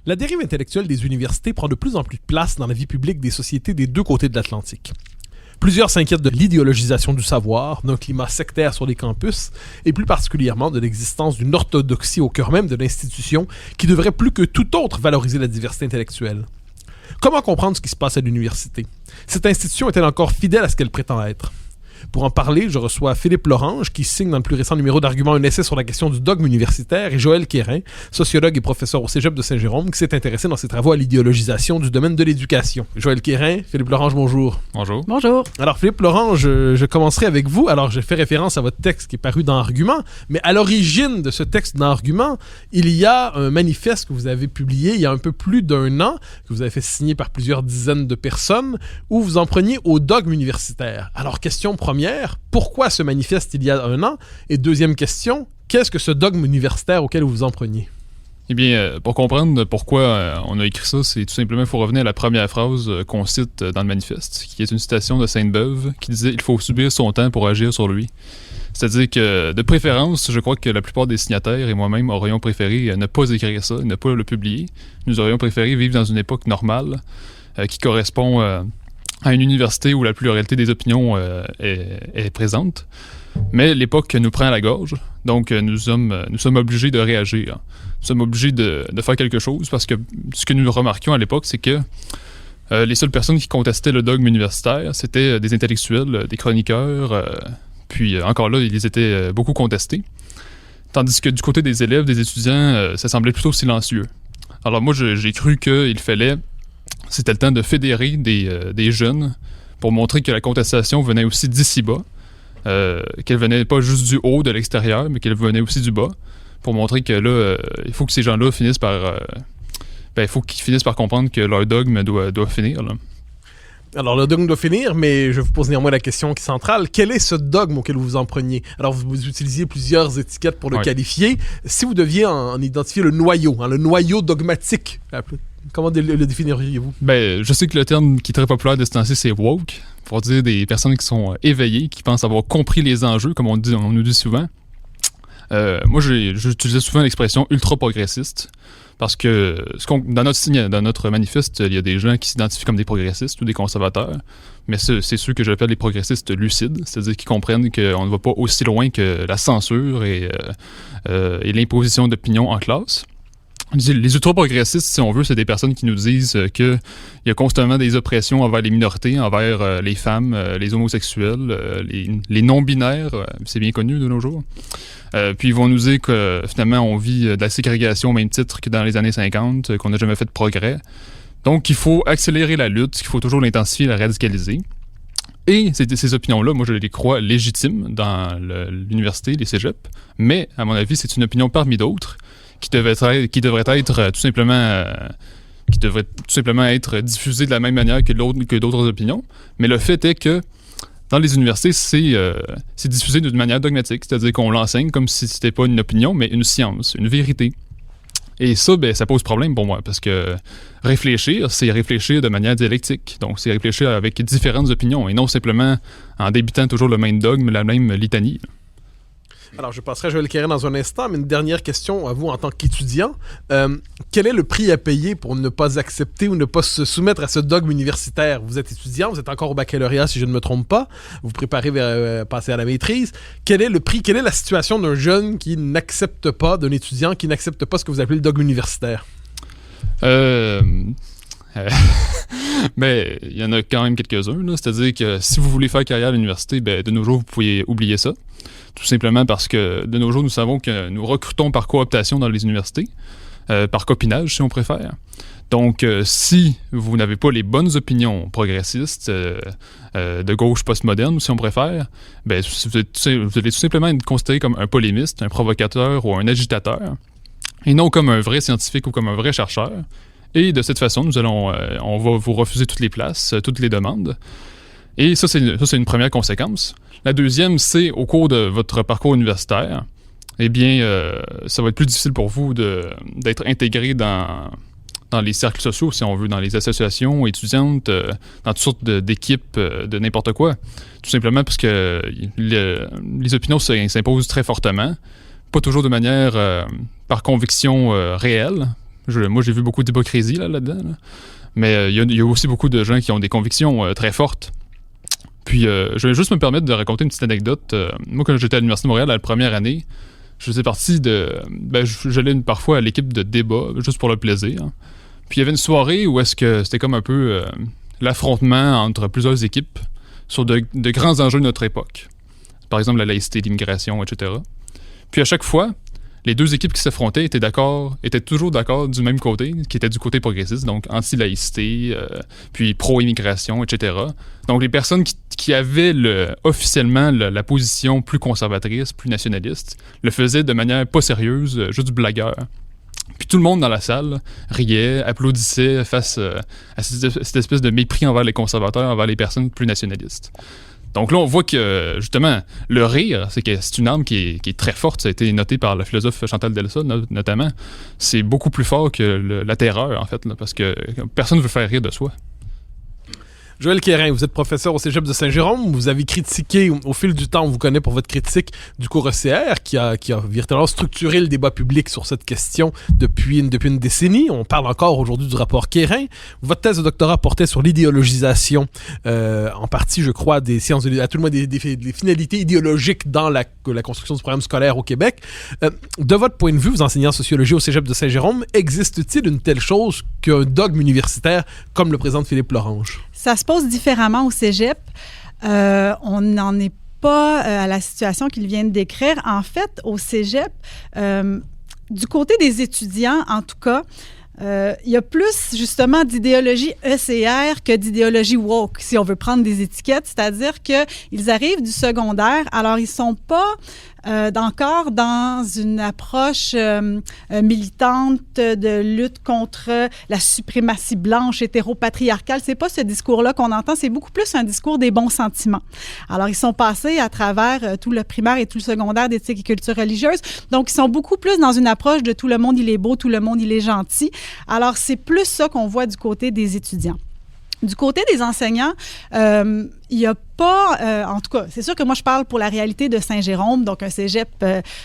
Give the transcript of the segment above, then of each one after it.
La dérive intellectuelle des universités prend de plus en plus de place dans la vie publique des sociétés des deux côtés de l'Atlantique. Plusieurs s'inquiètent de l'idéologisation du savoir, d'un climat sectaire sur les campus, et plus particulièrement de l'existence d'une orthodoxie au cœur même de l'institution qui devrait plus que tout autre valoriser la diversité intellectuelle. Comment comprendre ce qui se passe à l'université? Cette institution est-elle encore fidèle à ce qu'elle prétend être? Pour en parler, je reçois Philippe Lorange, qui signe dans le plus récent numéro d'Arguments un essai sur la question du dogme universitaire, et Joël Quérin, sociologue et professeur au Cégep de Saint-Jérôme, qui s'est intéressé dans ses travaux à l'idéologisation du domaine de l'éducation. Joël Quérin, Philippe Lorange, bonjour. Bonjour. Bonjour. Alors Philippe Lorange, je commencerai avec vous. Alors j'ai fait référence à votre texte qui est paru dans Arguments, mais à l'origine de ce texte dans Arguments, il y a un manifeste que vous avez publié il y a un peu plus d'un an, que vous avez fait signer par plusieurs dizaines de personnes, où vous en preniez au dogme universitaire. Alors question première, pourquoi ce manifeste il y a un an? Et deuxième question, qu'est-ce que ce dogme universitaire auquel vous vous en preniez? Eh bien, pour comprendre pourquoi on a écrit ça, c'est tout simplement, il faut revenir à la première phrase qu'on cite dans le manifeste, qui est une citation de Sainte-Beuve, qui disait « Il faut subir son temps pour agir sur lui ». C'est-à-dire que, de préférence, je crois que la plupart des signataires et moi-même aurions préféré ne pas écrire ça, ne pas le publier. Nous aurions préféré vivre dans une époque normale, qui correspond à une université où la pluralité des opinions est présente. Mais l'époque nous prend à la gorge, donc nous sommes obligés de réagir. Nous sommes obligés de faire quelque chose parce que ce que nous remarquions à l'époque, c'est que les seules personnes qui contestaient le dogme universitaire, c'était des intellectuels, des chroniqueurs, puis encore là, ils étaient beaucoup contestés. Tandis que du côté des élèves, des étudiants, ça semblait plutôt silencieux. Alors moi, j'ai cru qu'il fallait, c'était le temps de fédérer des jeunes pour montrer que la contestation venait aussi d'ici bas, qu'elle venait pas juste du haut, de l'extérieur, mais qu'elle venait aussi du bas, pour montrer que là, il faut que ces gens-là finissent par... il faut qu'ils finissent par comprendre que leur dogme doit finir, là. Alors, le dogme doit finir, mais je vous pose néanmoins la question qui est centrale. Quel est ce dogme auquel vous vous en preniez? Alors, vous utilisiez plusieurs étiquettes pour le qualifier. Si vous deviez en identifier le noyau dogmatique, comment le définiriez-vous? Ben, je sais que le terme qui est très populaire de ce temps-ci, c'est « woke », pour dire des personnes qui sont éveillées, qui pensent avoir compris les enjeux, comme on nous dit souvent. Moi, j'utilisais souvent l'expression « ultra-progressiste », parce que dans notre manifeste, il y a des gens qui s'identifient comme des progressistes ou des conservateurs, mais c'est ceux que j'appelle les progressistes lucides, c'est-à-dire qui comprennent qu'on ne va pas aussi loin que la censure et l'imposition d'opinions en classe. Les ultra-progressistes, si on veut, c'est des personnes qui nous disent qu'il y a constamment des oppressions envers les minorités, envers les femmes, les homosexuels, les non-binaires, c'est bien connu de nos jours. Puis ils vont nous dire que finalement on vit de la ségrégation au même titre que dans les années 50, qu'on n'a jamais fait de progrès. Donc il faut accélérer la lutte, qu'il faut toujours l'intensifier, la radicaliser. Et ces opinions-là, moi je les crois légitimes dans l'université, les cégeps, mais à mon avis c'est une opinion parmi d'autres qui devrait être tout simplement être diffusée de la même manière que d'autres opinions. Mais le fait est que dans les universités, c'est diffusé d'une manière dogmatique, c'est-à-dire qu'on l'enseigne comme si c'était pas une opinion, mais une science, une vérité. Et ça, ça pose problème pour moi, parce que réfléchir, c'est réfléchir de manière dialectique. Donc, c'est réfléchir avec différentes opinions, et non simplement en débitant toujours le même dogme, la même litanie. Alors, je passerai à Joël Quérin dans un instant, mais une dernière question à vous en tant qu'étudiant. Quel est le prix à payer pour ne pas accepter ou ne pas se soumettre à ce dogme universitaire? Vous êtes étudiant, vous êtes encore au baccalauréat, si je ne me trompe pas. Vous préparez vers passer à la maîtrise. Quel est le prix, quelle est la situation d'un jeune qui n'accepte pas, d'un étudiant qui n'accepte pas ce que vous appelez le dogme universitaire? Mais il y en a quand même quelques-uns, là. C'est-à-dire que si vous voulez faire carrière à l'université, de nos jours, vous pouvez oublier ça. Tout simplement parce que de nos jours, nous savons que nous recrutons par cooptation dans les universités, par copinage, si on préfère. Donc, si vous n'avez pas les bonnes opinions progressistes, de gauche postmoderne, si on préfère, vous allez tout simplement être considéré comme un polémiste, un provocateur ou un agitateur, et non comme un vrai scientifique ou comme un vrai chercheur. Et de cette façon, on va vous refuser toutes les places, toutes les demandes. Et ça, c'est une première conséquence. La deuxième, c'est au cours de votre parcours universitaire, ça va être plus difficile pour vous d'être intégré dans les cercles sociaux, si on veut, dans les associations étudiantes, dans toutes sortes d'équipes, de n'importe quoi. Tout simplement parce que les opinions s'imposent très fortement, pas toujours de manière par conviction réelle. Moi, j'ai vu beaucoup d'hypocrisie là-dedans. Là. Mais il y a aussi beaucoup de gens qui ont des convictions très fortes. Puis, je vais juste me permettre de raconter une petite anecdote. Moi, quand j'étais à l'Université de Montréal, la première année, je faisais partie de... j'allais parfois à l'équipe de débat, juste pour le plaisir. Hein. Puis, il y avait une soirée où est-ce que c'était comme un peu l'affrontement entre plusieurs équipes sur de grands enjeux de notre époque. Par exemple, la laïcité, l'immigration, etc. Puis, à chaque fois, les deux équipes qui s'affrontaient étaient toujours d'accord du même côté, qui était du côté progressiste, donc anti-laïcité, puis pro-immigration, etc. Donc les personnes qui avaient officiellement la position plus conservatrice, plus nationaliste, le faisaient de manière pas sérieuse, juste du blagueur. Puis tout le monde dans la salle riait, applaudissait face à cette espèce de mépris envers les conservateurs, envers les personnes plus nationalistes. Donc là, on voit que, justement, le rire, c'est une arme qui est très forte. Ça a été noté par la philosophe Chantal Delsol, notamment. C'est beaucoup plus fort que la terreur, en fait, là, parce que personne ne veut faire rire de soi. Joël Quérin, vous êtes professeur au Cégep de Saint-Jérôme. Vous avez critiqué, au fil du temps, on vous connaît pour votre critique du cours ECR, qui a véritablement structuré le débat public sur cette question depuis une décennie. On parle encore aujourd'hui du rapport Quérin. Votre thèse de doctorat portait sur l'idéologisation, en partie, je crois, des sciences, à tout le moins des finalités idéologiques dans la construction du programme scolaire au Québec. De votre point de vue, vous enseignez en sociologie au Cégep de Saint-Jérôme, existe-t-il une telle chose qu'un dogme universitaire comme le présente Philippe Lorange? Ça se pose différemment au cégep. On n'en est pas à la situation qu'il vient de décrire. En fait, au cégep, du côté des étudiants, en tout cas, il y a plus, justement, d'idéologie ECR que d'idéologie woke, si on veut prendre des étiquettes. C'est-à-dire qu'ils arrivent du secondaire, alors ils ne sont pas encore dans une approche militante de lutte contre la suprématie blanche hétéropatriarcale. C'est pas ce discours-là qu'on entend, c'est beaucoup plus un discours des bons sentiments. Alors, ils sont passés à travers tout le primaire et tout le secondaire d'éthique et culture religieuse, donc ils sont beaucoup plus dans une approche de tout le monde il est beau, tout le monde il est gentil. Alors, c'est plus ça qu'on voit du côté des étudiants. Du côté des enseignants, il n'y a pas, en tout cas, c'est sûr que moi, je parle pour la réalité de Saint-Jérôme, donc un cégep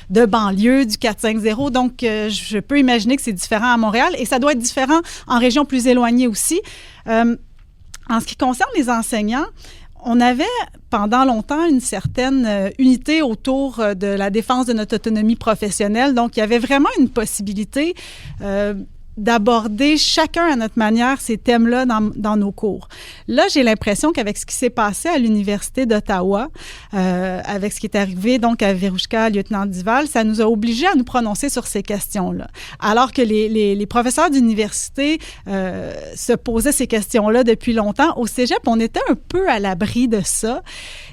de banlieue du 450, donc je peux imaginer que c'est différent à Montréal et ça doit être différent en région plus éloignée aussi. En ce qui concerne les enseignants, on avait pendant longtemps une certaine unité autour de la défense de notre autonomie professionnelle, donc il y avait vraiment une possibilité d'aborder chacun à notre manière ces thèmes-là dans nos cours. Là, j'ai l'impression qu'avec ce qui s'est passé à l'Université d'Ottawa, avec ce qui est arrivé donc à Verouchka, lieutenant Duval, ça nous a obligés à nous prononcer sur ces questions-là. Alors que les professeurs d'université se posaient ces questions-là depuis longtemps, au cégep, on était un peu à l'abri de ça.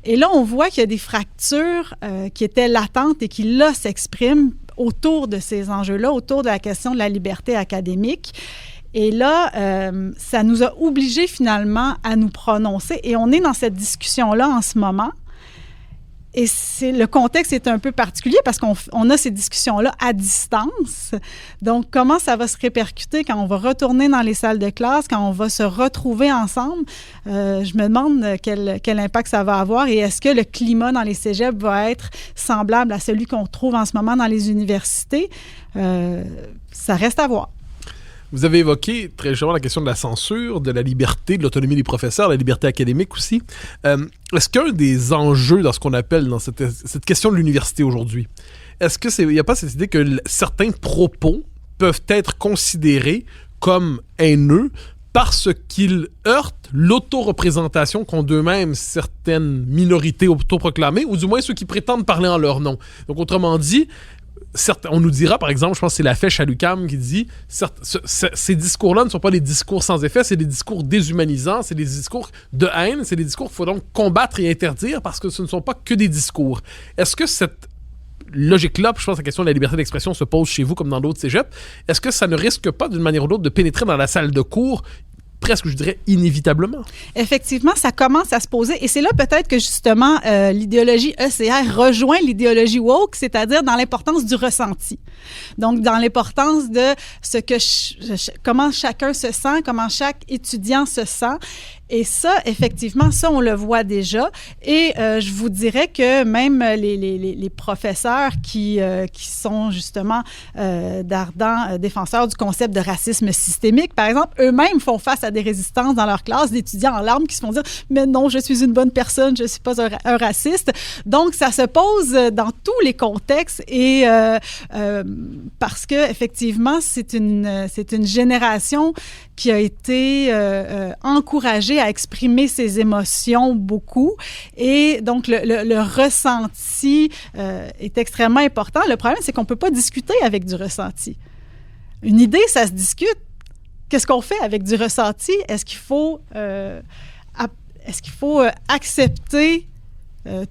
Et là, on voit qu'il y a des fractures qui étaient latentes et qui, là, s'expriment autour de ces enjeux-là, autour de la question de la liberté académique. Et là, ça nous a obligés finalement à nous prononcer. Et on est dans cette discussion-là en ce moment. Et le contexte est un peu particulier parce qu'on a ces discussions-là à distance. Donc, comment ça va se répercuter quand on va retourner dans les salles de classe, quand on va se retrouver ensemble? Je me demande quel impact ça va avoir et est-ce que le climat dans les cégeps va être semblable à celui qu'on trouve en ce moment dans les universités? Ça reste à voir. Vous avez évoqué très justement la question de la censure, de la liberté, de l'autonomie des professeurs, la liberté académique aussi. Est-ce qu'un des enjeux dans ce qu'on appelle dans cette question de l'université aujourd'hui, est-ce qu'il n'y a pas cette idée que certains propos peuvent être considérés comme haineux parce qu'ils heurtent l'autoreprésentation qu'ont d'eux-mêmes certaines minorités autoproclamées, ou du moins ceux qui prétendent parler en leur nom? Donc, autrement dit, on nous dira, par exemple, je pense que c'est la Fèche à l'UQAM qui dit ces discours-là ne sont pas des discours sans effet, c'est des discours déshumanisants, c'est des discours de haine, c'est des discours qu'il faut donc combattre et interdire parce que ce ne sont pas que des discours. Est-ce que cette logique-là, je pense que la question de la liberté d'expression se pose chez vous comme dans d'autres cégeps, est-ce que ça ne risque pas d'une manière ou d'autre de pénétrer dans la salle de cours presque, je dirais, inévitablement? Effectivement, ça commence à se poser. Et c'est là peut-être que, justement, l'idéologie ECR rejoint l'idéologie woke, c'est-à-dire dans l'importance du ressenti. Donc, dans l'importance de comment chacun se sent, comment chaque étudiant se sent. Et ça, effectivement, ça, on le voit déjà. Et je vous dirais que même les professeurs qui sont justement d'ardents défenseurs du concept de racisme systémique, par exemple, eux-mêmes font face à des résistances dans leur classe d'étudiants en larmes qui se font dire « Mais non, je suis une bonne personne, je ne suis pas un raciste. » Donc, ça se pose dans tous les contextes et parce que effectivement, c'est une génération qui a été encouragée à exprimer ses émotions beaucoup. Et donc, le ressenti est extrêmement important. Le problème, c'est qu'on ne peut pas discuter avec du ressenti. Une idée, ça se discute. Qu'est-ce qu'on fait avec du ressenti? Est-ce qu'il faut accepter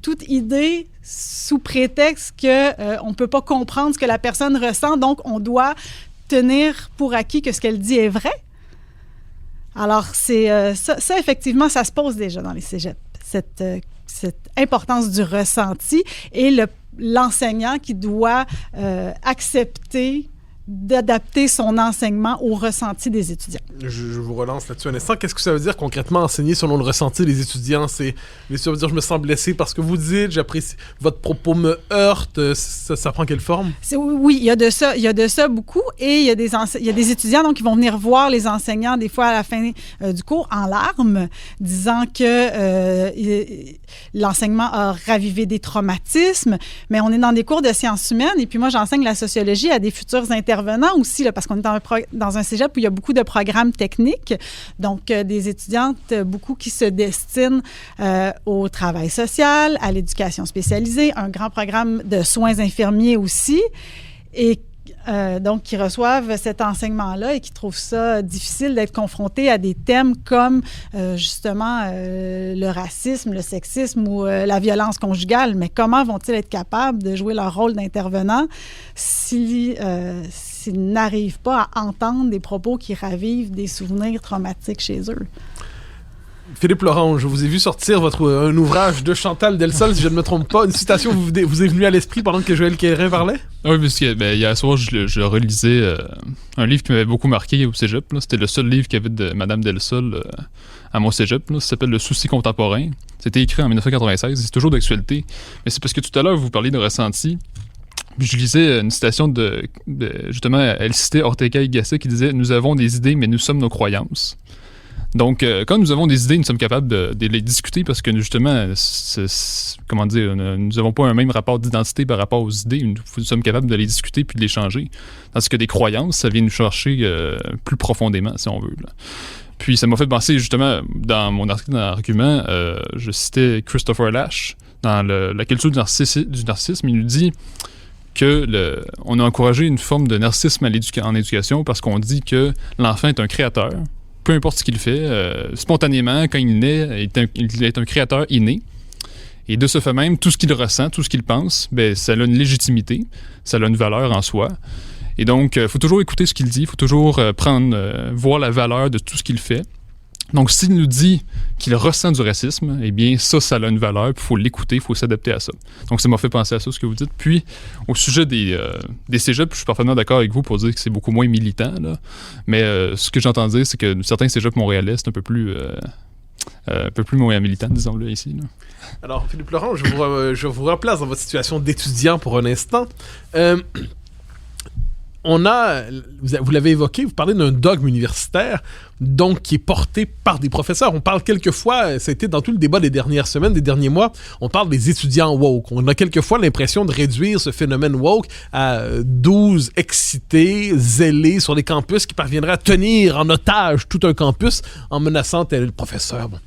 toute idée sous prétexte qu'on ne peut pas comprendre ce que la personne ressent, donc on doit tenir pour acquis que ce qu'elle dit est vrai? Alors, ça, effectivement, ça se pose déjà dans les cégeps, cette importance du ressenti et l'enseignant qui doit accepter d'adapter son enseignement au ressenti des étudiants. Je vous relance là-dessus un instant. Qu'est-ce que ça veut dire concrètement enseigner selon le ressenti des étudiants? Ça veut dire je me sens blessé parce que vous dites, j'apprécie, votre propos me heurte, ça prend quelle forme? Oui, il y a de ça beaucoup et il y a des étudiants donc, qui vont venir voir les enseignants des fois à la fin du cours en larmes, disant que l'enseignement a ravivé des traumatismes, mais on est dans des cours de sciences humaines et puis moi j'enseigne la sociologie à des futurs intervenants aussi, là, parce qu'on est dans un cégep où il y a beaucoup de programmes techniques, donc des étudiantes, beaucoup qui se destinent au travail social, à l'éducation spécialisée, un grand programme de soins infirmiers aussi, et donc qui reçoivent cet enseignement-là et qui trouvent ça difficile d'être confrontés à des thèmes comme justement le racisme, le sexisme ou la violence conjugale. Mais comment vont-ils être capables de jouer leur rôle d'intervenant s'ils n'arrivent pas à entendre des propos qui ravivent des souvenirs traumatiques chez eux? Philippe Laurent, je vous ai vu sortir un ouvrage de Chantal Delsol, si je ne me trompe pas. Une citation vous est venue à l'esprit pendant que Joël Quérin parlait? Oui, parce que hier soir, je relisais un livre qui m'avait beaucoup marqué au cégep. Là. C'était le seul livre qu'il y avait de Mme Delsol à mon cégep. Là. Ça s'appelle « Le souci contemporain ». C'était écrit en 1996. C'est toujours d'actualité. Mais c'est parce que tout à l'heure, vous parliez de ressenti. Puis je lisais une citation justement, elle citait Ortega y Gasset qui disait « Nous avons des idées, mais nous sommes nos croyances ». Donc, quand nous avons des idées, nous sommes capables de les discuter parce que, justement, comment dire, nous n'avons pas un même rapport d'identité par rapport aux idées. Nous sommes capables de les discuter puis de les changer. Tandis que des croyances, ça vient nous chercher plus profondément, si on veut. Là. Puis, ça m'a fait penser, justement, dans mon article d'argument, je citais Christopher Lasch dans la culture du narcissisme. Il nous dit que on a encouragé une forme de narcissisme en éducation parce qu'on dit que l'enfant est un créateur. Peu importe ce qu'il fait, spontanément, quand il naît, il est un créateur inné. Et de ce fait même, tout ce qu'il ressent, tout ce qu'il pense, ben, ça a une légitimité, ça a une valeur en soi. Et donc, il faut toujours écouter ce qu'il dit, il faut toujours voir la valeur de tout ce qu'il fait. Donc, s'il nous dit qu'il ressent du racisme, eh bien, ça a une valeur, puis il faut l'écouter, il faut s'adapter à ça. Donc, ça m'a fait penser à ça, ce que vous dites. Puis, au sujet des cégeps, je suis parfaitement d'accord avec vous pour dire que c'est beaucoup moins militant, là. Mais ce que j'entends dire, c'est que certains cégeps montréalais, c'est un peu plus moins militant, disons-le ici. Là. Alors, Philippe Laurent, je vous replace dans votre situation d'étudiant pour un instant. Vous l'avez évoqué, vous parlez d'un dogme universitaire, donc qui est porté par des professeurs. On parle quelquefois, ça a été dans tout le débat des dernières semaines, des derniers mois, on parle des étudiants woke. On a quelquefois l'impression de réduire ce phénomène woke à 12 excités, zélés sur les campus qui parviendraient à tenir en otage tout un campus en menaçant tel professeur. Bon.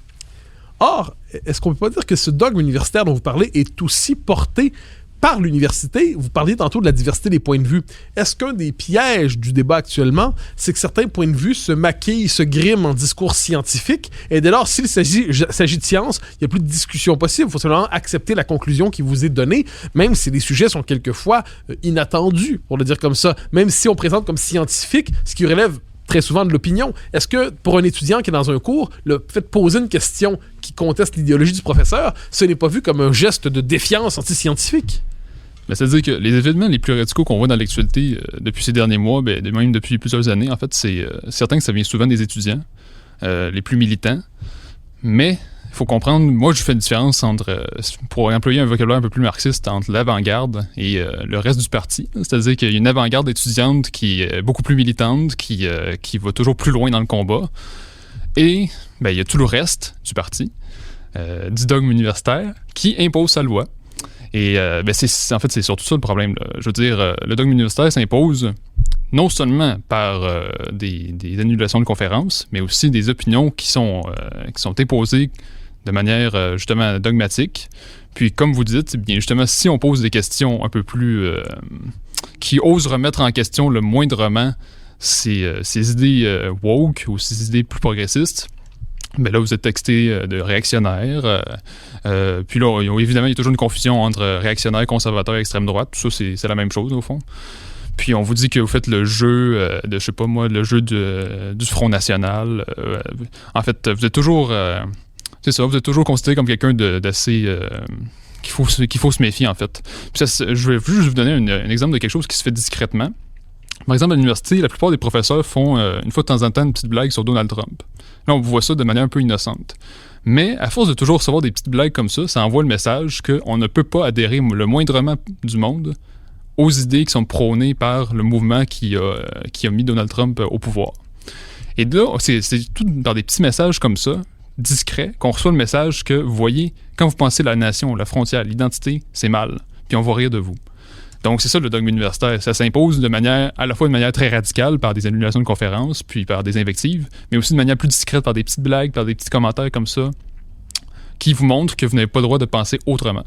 Or, est-ce qu'on peut pas dire que ce dogme universitaire dont vous parlez est aussi porté par l'université? Vous parliez tantôt de la diversité des points de vue. Est-ce qu'un des pièges du débat actuellement, c'est que certains points de vue se maquillent, se griment en discours scientifique, et dès lors, s'il s'agit de science, il n'y a plus de discussion possible. Il faut seulement accepter la conclusion qui vous est donnée, même si les sujets sont quelquefois inattendus, pour le dire comme ça. Même si on présente comme scientifique, ce qui relève très souvent de l'opinion. Est-ce que, pour un étudiant qui est dans un cours, le fait de poser une question qui conteste l'idéologie du professeur, ce n'est pas vu comme un geste de défiance anti-scientifique? Ben, c'est-à-dire que les événements les plus radicaux qu'on voit dans l'actualité depuis ces derniers mois, même depuis plusieurs années, en fait, c'est certain que ça vient souvent des étudiants, les plus militants. Mais il faut comprendre, moi je fais une différence entre, pour employer un vocabulaire un peu plus marxiste, entre l'avant-garde et le reste du parti. C'est-à-dire qu'il y a une avant-garde étudiante qui est beaucoup plus militante, qui va toujours plus loin dans le combat. Et il y a tout le reste du parti, du dogme universitaire, qui impose sa loi. Et c'est surtout ça le problème, là. Je veux dire, le dogme universitaire s'impose non seulement par des annulations de conférences, mais aussi des opinions qui sont imposées de manière justement dogmatique. Puis comme vous dites, bien justement, si on pose des questions un peu plus qui osent remettre en question le moindrement ces idées woke ou ces idées plus progressistes, là, vous êtes taxé de réactionnaire. Puis là, évidemment, il y a toujours une confusion entre réactionnaire, conservateur et extrême droite. Tout ça, c'est la même chose, au fond. Puis on vous dit que vous faites le jeu de, je sais pas moi, le jeu du Front National. En fait, vous êtes toujours... c'est ça, vous êtes toujours considéré comme quelqu'un d'assez... qu'il faut se méfier, en fait. Puis ça, je vais juste vous donner un exemple de quelque chose qui se fait discrètement. Par exemple, à l'université, la plupart des professeurs font, une fois de temps en temps, une petite blague sur Donald Trump. Là, on voit ça de manière un peu innocente. Mais à force de toujours recevoir des petites blagues comme ça envoie le message qu'on ne peut pas adhérer le moindrement du monde aux idées qui sont prônées par le mouvement qui a mis Donald Trump au pouvoir. Et là, c'est tout dans des petits messages comme ça, discrets, qu'on reçoit le message que, vous voyez, quand vous pensez la nation, la frontière, l'identité, c'est mal, puis on va rire de vous. Donc, c'est ça le dogme universitaire. Ça s'impose à la fois de manière très radicale par des annulations de conférences, puis par des invectives, mais aussi de manière plus discrète par des petites blagues, par des petits commentaires comme ça, qui vous montrent que vous n'avez pas le droit de penser autrement.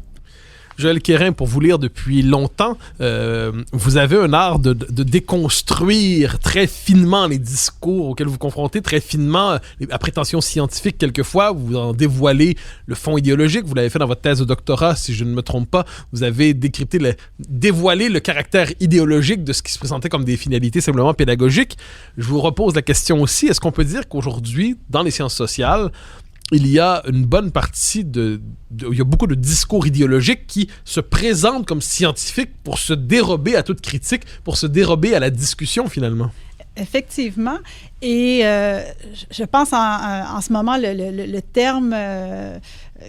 Joël Quérin, pour vous lire depuis longtemps, vous avez un art de déconstruire très finement les discours auxquels vous vous confrontez, très finement, à prétention scientifique quelquefois, vous en dévoilez le fond idéologique, vous l'avez fait dans votre thèse de doctorat, si je ne me trompe pas, vous avez dévoilé le caractère idéologique de ce qui se présentait comme des finalités simplement pédagogiques. Je vous repose la question aussi, est-ce qu'on peut dire qu'aujourd'hui, dans les sciences sociales, il y a une bonne partie il y a beaucoup de discours idéologiques qui se présentent comme scientifiques pour se dérober à toute critique, pour se dérober à la discussion finalement? Effectivement. Et je pense en ce moment, le terme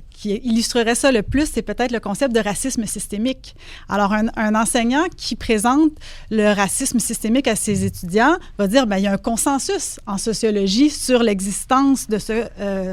qui illustrerait ça le plus, c'est peut-être le concept de racisme systémique. Alors, un enseignant qui présente le racisme systémique à ses étudiants va dire, il y a un consensus en sociologie sur l'existence de ce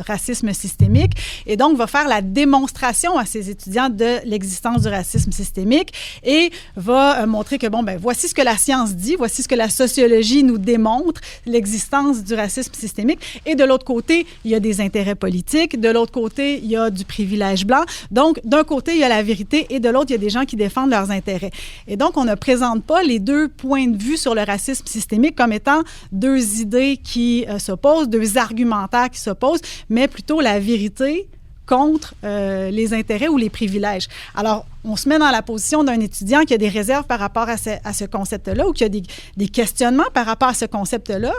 racisme systémique et donc va faire la démonstration à ses étudiants de l'existence du racisme systémique et va montrer que, voici ce que la science dit, voici ce que la sociologie nous démontre, l'existence du racisme systémique. Et de l'autre côté, il y a des intérêts politiques. De l'autre côté, il y a du privilège blanc. Donc, d'un côté, il y a la vérité et de l'autre, il y a des gens qui défendent leurs intérêts. Et donc, on ne présente pas les deux points de vue sur le racisme systémique comme étant deux idées qui s'opposent, deux argumentaires qui s'opposent, mais plutôt la vérité contre les intérêts ou les privilèges. Alors, on se met dans la position d'un étudiant qui a des réserves par rapport à ce concept-là ou qui a des questionnements par rapport à ce concept-là.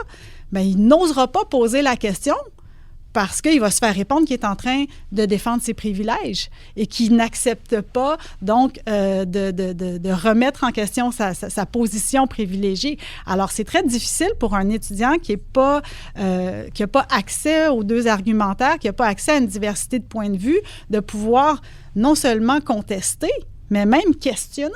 Il n'osera pas poser la question parce qu'il va se faire répondre qu'il est en train de défendre ses privilèges et qu'il n'accepte pas, donc, de remettre en question sa position privilégiée. Alors, c'est très difficile pour un étudiant qui n'a pas accès aux deux argumentaires, qui n'a pas accès à une diversité de points de vue, de pouvoir non seulement contester, mais même questionner.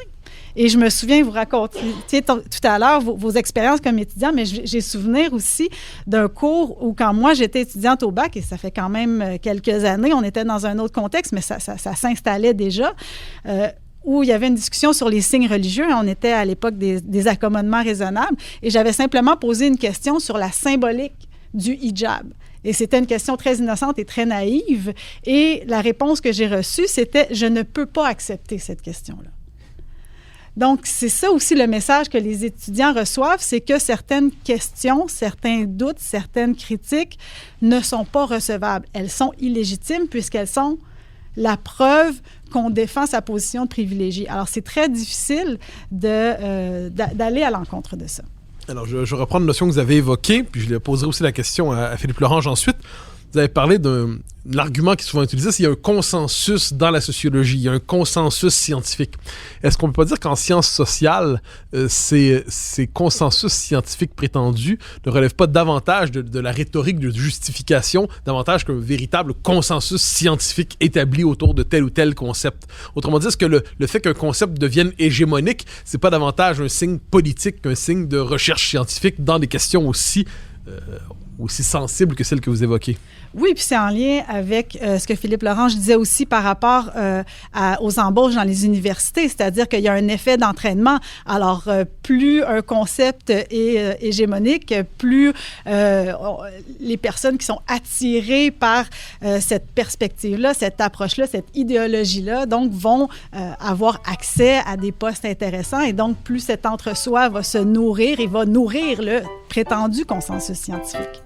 Et je me souviens, vous racontiez tout à l'heure vos expériences comme étudiant, mais j'ai souvenir aussi d'un cours où quand moi j'étais étudiante au bac, et ça fait quand même quelques années, on était dans un autre contexte, mais ça s'installait déjà, où il y avait une discussion sur les signes religieux. On était à l'époque des accommodements raisonnables, et j'avais simplement posé une question sur la symbolique du hijab. Et c'était une question très innocente et très naïve. Et la réponse que j'ai reçue, c'était « Je ne peux pas accepter cette question-là ». Donc, c'est ça aussi le message que les étudiants reçoivent, c'est que certaines questions, certains doutes, certaines critiques ne sont pas recevables. Elles sont illégitimes puisqu'elles sont la preuve qu'on défend sa position de privilégié. Alors, c'est très difficile d'aller à l'encontre de ça. Alors, je reprends une notion que vous avez évoquée, puis je poserai aussi la question à Philippe Lorange ensuite. Vous avez parlé l'argument qui est souvent utilisé, c'est qu'il y a un consensus dans la sociologie, il y a un consensus scientifique. Est-ce qu'on peut pas dire qu'en sciences sociales, ces consensus scientifiques prétendus ne relèvent pas davantage de la rhétorique de justification, davantage qu'un véritable consensus scientifique établi autour de tel ou tel concept? Autrement dit, est-ce que le fait qu'un concept devienne hégémonique, c'est pas davantage un signe politique qu'un signe de recherche scientifique dans des questions aussi sensibles que celles que vous évoquez? Oui, puis c'est en lien avec ce que Philippe Lorange disait aussi par rapport aux embauches dans les universités, c'est-à-dire qu'il y a un effet d'entraînement. Alors, plus un concept est hégémonique, plus les personnes qui sont attirées par cette perspective-là, cette approche-là, cette idéologie-là, donc vont avoir accès à des postes intéressants et donc plus cet entre-soi va se nourrir et va nourrir le prétendu consensus scientifique.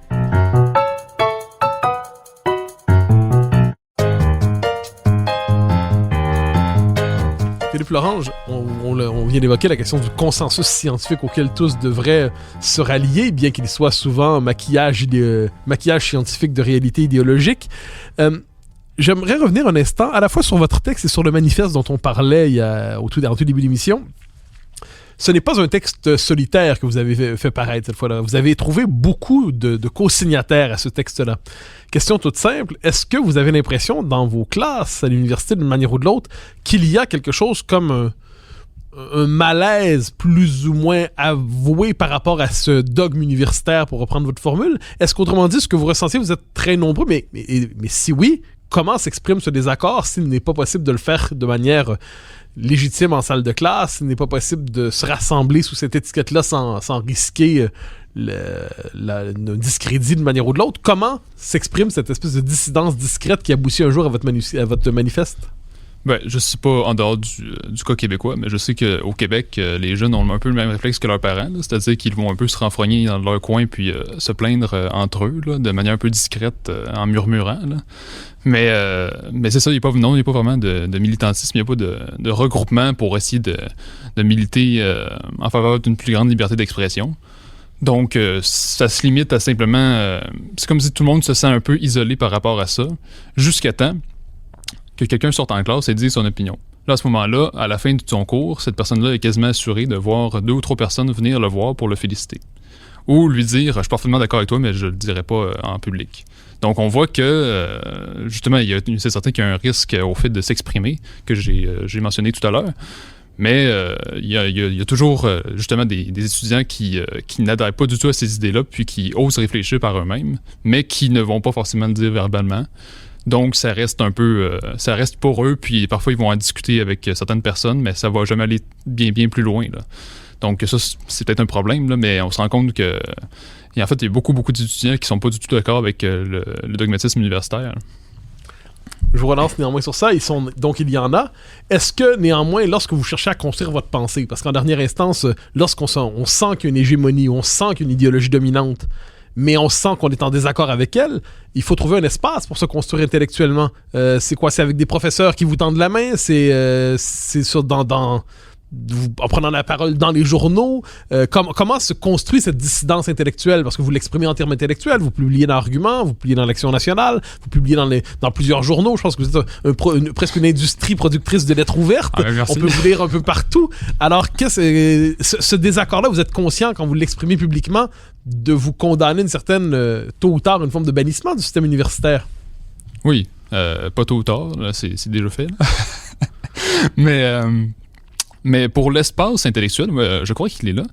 Philippe Lorange, on vient d'évoquer la question du consensus scientifique auquel tous devraient se rallier, bien qu'il soit souvent un maquillage scientifique de réalité idéologique. J'aimerais revenir un instant à la fois sur votre texte et sur le manifeste dont on parlait au tout début de l'émission. Ce n'est pas un texte solitaire que vous avez fait paraître cette fois-là. Vous avez trouvé beaucoup de co-signataires à ce texte-là. Question toute simple, est-ce que vous avez l'impression dans vos classes à l'université, d'une manière ou de l'autre, qu'il y a quelque chose comme un malaise plus ou moins avoué par rapport à ce dogme universitaire, pour reprendre votre formule? Est-ce qu'autrement dit, ce que vous ressentez, vous êtes très nombreux, mais si oui, comment s'exprime ce désaccord s'il n'est pas possible de le faire de manière légitime en salle de classe, il n'est pas possible de se rassembler sous cette étiquette-là sans risquer le discrédit d'une manière ou de l'autre? Comment s'exprime cette espèce de dissidence discrète qui aboutit un jour à votre manifeste? Ben, je ne suis pas en dehors du cas québécois, mais je sais qu'au Québec, les jeunes ont un peu le même réflexe que leurs parents, là, c'est-à-dire qu'ils vont un peu se renfrogner dans leur coin puis se plaindre entre eux, là, de manière un peu discrète, en murmurant. Là. Mais c'est ça, il n'y a pas vraiment de militantisme, il n'y a pas de regroupement pour essayer de militer en faveur d'une plus grande liberté d'expression. Donc, ça se limite à simplement... c'est comme si tout le monde se sent un peu isolé par rapport à ça, jusqu'à temps que quelqu'un sorte en classe et dise son opinion. Là, à ce moment-là, à la fin de son cours, cette personne-là est quasiment assurée de voir 2 ou 3 personnes venir le voir pour le féliciter. Ou lui dire « Je suis parfaitement d'accord avec toi, mais je ne le dirai pas en public ». Donc, on voit que, justement, c'est certain qu'il y a un risque au fait de s'exprimer, que j'ai mentionné tout à l'heure. Mais il y a toujours, justement, des étudiants qui n'adhèrent pas du tout à ces idées-là, puis qui osent réfléchir par eux-mêmes, mais qui ne vont pas forcément le dire verbalement. Donc, ça reste un peu... ça reste pour eux, puis parfois, ils vont en discuter avec certaines personnes, mais ça va jamais aller bien plus loin, là. Donc, ça, c'est peut-être un problème, là, mais on se rend compte que... en fait, il y a beaucoup d'étudiants qui sont pas du tout d'accord avec le dogmatisme universitaire. Je vous relance néanmoins sur ça. Donc, il y en a. Est-ce que, néanmoins, lorsque vous cherchez à construire votre pensée, parce qu'en dernière instance, lorsqu'on sent qu'il y a une hégémonie, on sent qu'il y a une idéologie dominante, mais on sent qu'on est en désaccord avec elle, il faut trouver un espace pour se construire intellectuellement. C'est quoi? C'est avec des professeurs qui vous tendent la main? C'est en prenant la parole dans les journaux? Comment se construit cette dissidence intellectuelle? Parce que vous l'exprimez en termes intellectuels, vous publiez dans Argument, vous publiez dans l'Action nationale, vous publiez dans plusieurs journaux. Je pense que vous êtes presque une industrie productrice de lettres ouvertes. On peut vous lire un peu partout. Alors, ce désaccord-là, vous êtes conscient, quand vous l'exprimez publiquement, de vous condamner tôt ou tard, une forme de bannissement du système universitaire? Oui, pas tôt ou tard, là, c'est déjà fait. Mais pour l'espace intellectuel, je crois qu'il est là.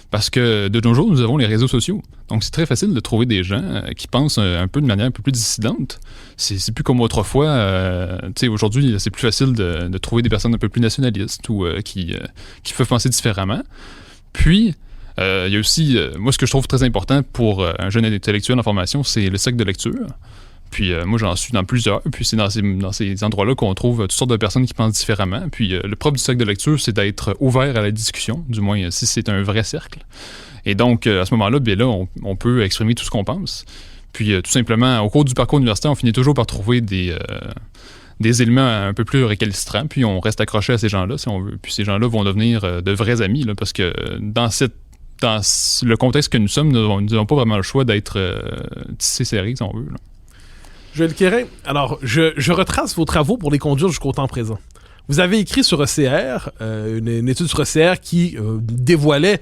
Parce que de nos jours, nous avons les réseaux sociaux. Donc, c'est très facile de trouver des gens qui pensent un peu de manière un peu plus dissidente. C'est plus comme autrefois. Aujourd'hui, c'est plus facile de trouver des personnes un peu plus nationalistes ou qui peuvent penser différemment. Puis, il y a aussi, moi, ce que je trouve très important pour un jeune intellectuel en formation, c'est le cercle de lecture. Puis moi, j'en suis dans plusieurs. Puis c'est dans ces endroits-là qu'on trouve toutes sortes de personnes qui pensent différemment. Puis le propre du cercle de lecture, c'est d'être ouvert à la discussion, du moins si c'est un vrai cercle. Et donc, à ce moment-là, on peut exprimer tout ce qu'on pense. Puis tout simplement, au cours du parcours universitaire, on finit toujours par trouver des éléments un peu plus récalcitrants. Puis on reste accroché à ces gens-là, si on veut. Puis ces gens-là vont devenir de vrais amis, là, parce que dans le contexte que nous sommes, nous n'avons pas vraiment le choix d'être tissés serrés, si on veut, là. Joël Quérin, alors, je retrace vos travaux pour les conduire jusqu'au temps présent. Vous avez écrit sur ECR, une étude sur ECR qui dévoilait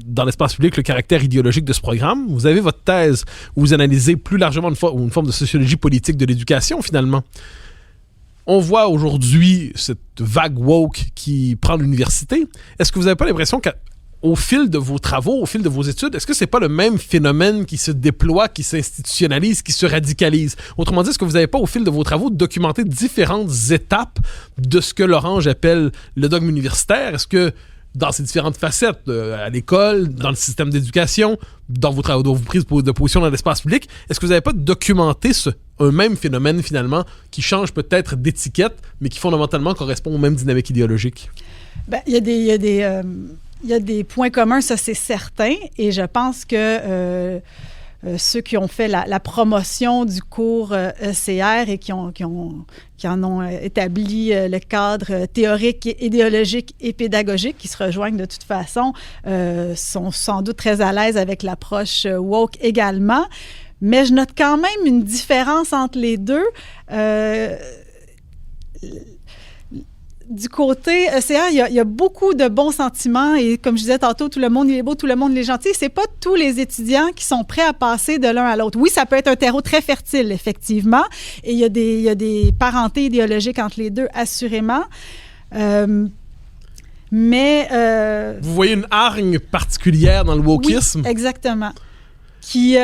dans l'espace public le caractère idéologique de ce programme. Vous avez votre thèse où vous analysez plus largement une forme de sociologie politique de l'éducation, finalement. On voit aujourd'hui cette vague woke qui prend l'université. Est-ce que vous n'avez pas l'impression qu'au fil de vos travaux, au fil de vos études, est-ce que c'est pas le même phénomène qui se déploie, qui s'institutionnalise, qui se radicalise? Autrement dit, est-ce que vous n'avez pas, au fil de vos travaux, documenté différentes étapes de ce que Lorange appelle le dogme universitaire? Est-ce que dans ces différentes facettes, à l'école, dans le système d'éducation, dans vos travaux, dans vos prises de position dans l'espace public, est-ce que vous n'avez pas documenté un même phénomène, finalement, qui change peut-être d'étiquette, mais qui fondamentalement correspond aux mêmes dynamiques idéologiques? Ben, il y a des points communs, ça c'est certain, et je pense que ceux qui ont fait la promotion du cours ECR et qui en ont établi le cadre théorique, idéologique et pédagogique, qui se rejoignent de toute façon, sont sans doute très à l'aise avec l'approche woke également. Mais je note quand même une différence entre les deux. Du côté ECR, il y a beaucoup de bons sentiments et comme je disais tantôt, tout le monde il est beau, tout le monde il est gentil. C'est pas tous les étudiants qui sont prêts à passer de l'un à l'autre. Oui, ça peut être un terreau très fertile, effectivement, et il y a des parentés idéologiques entre les deux, assurément. Mais... Vous voyez une hargne particulière dans le wokisme? Oui, exactement. Qui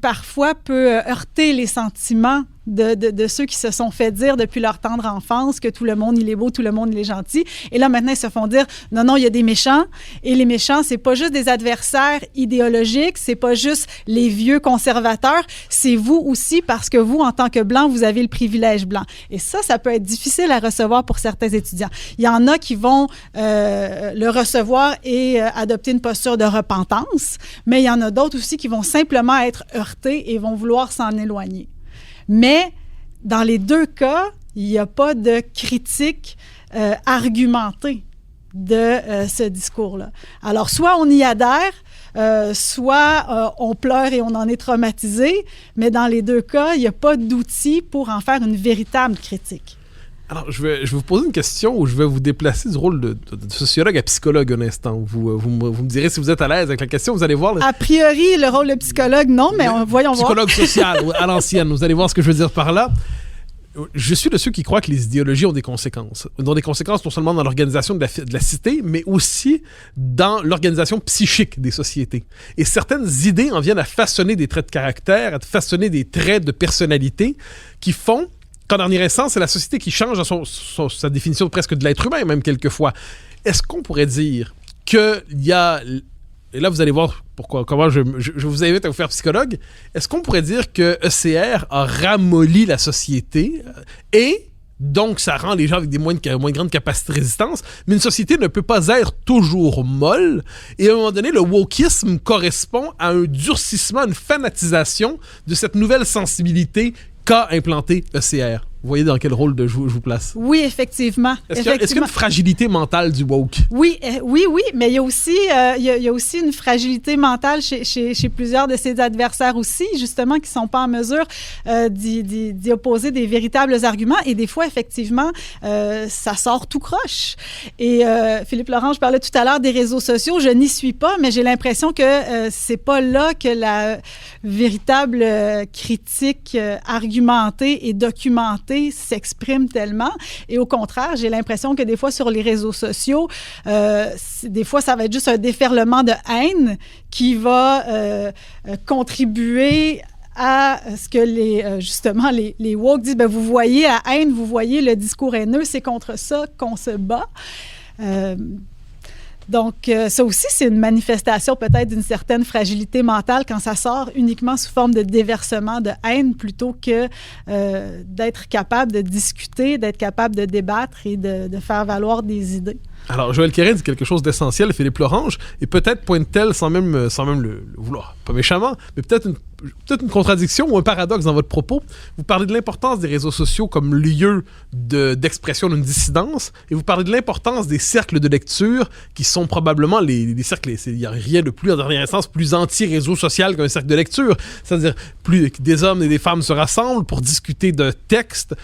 parfois peut heurter les sentiments de ceux qui se sont fait dire depuis leur tendre enfance que tout le monde, il est beau, tout le monde, il est gentil. Et là, maintenant, ils se font dire, non, il y a des méchants. Et les méchants, c'est pas juste des adversaires idéologiques, c'est pas juste les vieux conservateurs, c'est vous aussi, parce que vous, en tant que blanc, vous avez le privilège blanc. Et ça peut être difficile à recevoir pour certains étudiants. Il y en a qui vont le recevoir et adopter une posture de repentance, mais il y en a d'autres aussi qui vont simplement être heurtés et vont vouloir s'en éloigner. Mais dans les deux cas, il n'y a pas de critique argumentée de ce discours-là. Alors, soit on y adhère, soit on pleure et on en est traumatisé, mais dans les deux cas, il n'y a pas d'outil pour en faire une véritable critique. Alors, je vais vous poser une question où je vais vous déplacer du rôle de sociologue à psychologue un instant. Vous me direz si vous êtes à l'aise avec la question. Vous allez voir... A priori, le rôle de psychologue, non, mais voyons voir. Psychologue social, à l'ancienne. Vous allez voir ce que je veux dire par là. Je suis de ceux qui croient que les idéologies ont des conséquences. Ont des conséquences non seulement dans l'organisation de la cité, mais aussi dans l'organisation psychique des sociétés. Et certaines idées en viennent à façonner des traits de caractère, à façonner des traits de personnalité qui font... En dernier instance, c'est la société qui change dans sa définition presque de l'être humain, même quelquefois. Est-ce qu'on pourrait dire qu'il y a... Et là, vous allez voir comment je vous invite à vous faire psychologue. Est-ce qu'on pourrait dire que ECR a ramolli la société et donc ça rend les gens avec des moins grandes capacités de résistance, mais une société ne peut pas être toujours molle et à un moment donné, le wokisme correspond à un durcissement, une fanatisation de cette nouvelle sensibilité qu'a implanté ECR. Vous voyez dans quel rôle je vous place? Oui, effectivement. Est-ce qu'il y a une fragilité mentale du woke? Oui, mais il y a aussi une fragilité mentale chez plusieurs de ses adversaires aussi, justement, qui ne sont pas en mesure d'y opposer des véritables arguments. Et des fois, effectivement, ça sort tout croche. Et Philippe Lorange parlait tout à l'heure des réseaux sociaux. Je n'y suis pas, mais j'ai l'impression que c'est pas là que la véritable critique argumentée et documentée s'exprime tellement. Et au contraire, j'ai l'impression que des fois, sur les réseaux sociaux, des fois, ça va être juste un déferlement de haine qui va contribuer à ce que justement les woke disent, vous voyez la haine, vous voyez le discours haineux, c'est contre ça qu'on se bat. Donc, ça aussi, c'est une manifestation peut-être d'une certaine fragilité mentale quand ça sort uniquement sous forme de déversement de haine plutôt que d'être capable de discuter, d'être capable de débattre et de faire valoir des idées. Alors, Joël Quérin dit quelque chose d'essentiel, Philippe Lorange, et peut-être pointe-t-elle, sans même le vouloir, pas méchamment, mais peut-être une contradiction ou un paradoxe dans votre propos. Vous parlez de l'importance des réseaux sociaux comme lieu d'expression d'une dissidence, et vous parlez de l'importance des cercles de lecture, qui sont probablement les cercles, il n'y a rien de plus, en dernière instance, plus anti-réseau social qu'un cercle de lecture. C'est-à-dire, plus des hommes et des femmes se rassemblent pour discuter d'un texte,